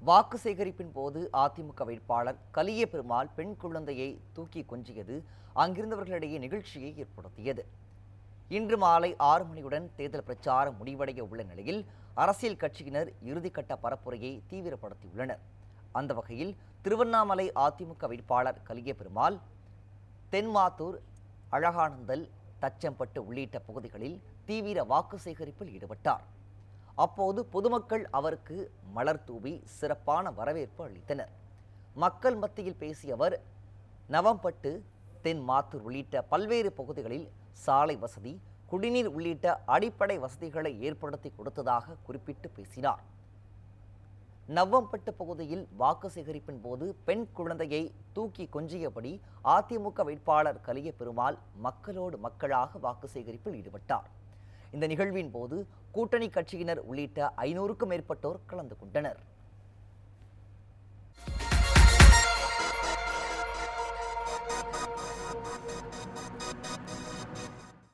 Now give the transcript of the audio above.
வாக்கு சேகரிப்பின் போது அதிமுக வேட்பாளர் கலிய பெருமாள் பெண் குழந்தையை தூக்கி கொஞ்சியது அங்கிருந்தவர்களிடையே நிகழ்ச்சியை ஏற்படுத்தியது. இன்று மாலை 6 மணியுடன் தேர்தல் பிரச்சாரம் முடிவடைய உள்ள நிலையில் அரசியல் கட்சியினர் இறுதிக்கட்ட பரப்புரையை தீவிரப்படுத்தியுள்ளனர். அந்த வகையில் திருவண்ணாமலை அதிமுக வேட்பாளர் கலிய பெருமாள் தென்மாத்தூர், அழகானந்தல், தச்சம்பட்டு உள்ளிட்ட பகுதிகளில் தீவிர வாக்கு சேகரிப்பில் ஈடுபட்டார். அப்போது பொதுமக்கள் அவருக்கு மலர் தூவி சிறப்பான வரவேற்பு அளித்தனர். மக்கள் மத்தியில் பேசிய அவர் நவம்பட்டு, தென்மாத்தூர் உள்ளிட்ட பல்வேறு பகுதிகளில் சாலை வசதி, குடிநீர் உள்ளிட்ட அடிப்படை வசதிகளை ஏற்படுத்தி கொடுத்ததாக குறிப்பிட்டு பேசினார். நவம்பட்டு பகுதியில் வாக்கு சேகரிப்பின் போது பெண் குழந்தையை தூக்கி கொஞ்சியபடி அதிமுக வேட்பாளர் கலிய பெருமாள் மக்களோடு மக்களாக வாக்கு சேகரிப்பில் ஈடுபட்டார். இந்த நிகழ்வின் போது கூட்டணி கட்சியினர் உள்ளிட்ட 500க்கும் மேற்பட்டோர் கலந்து கொண்டனர்.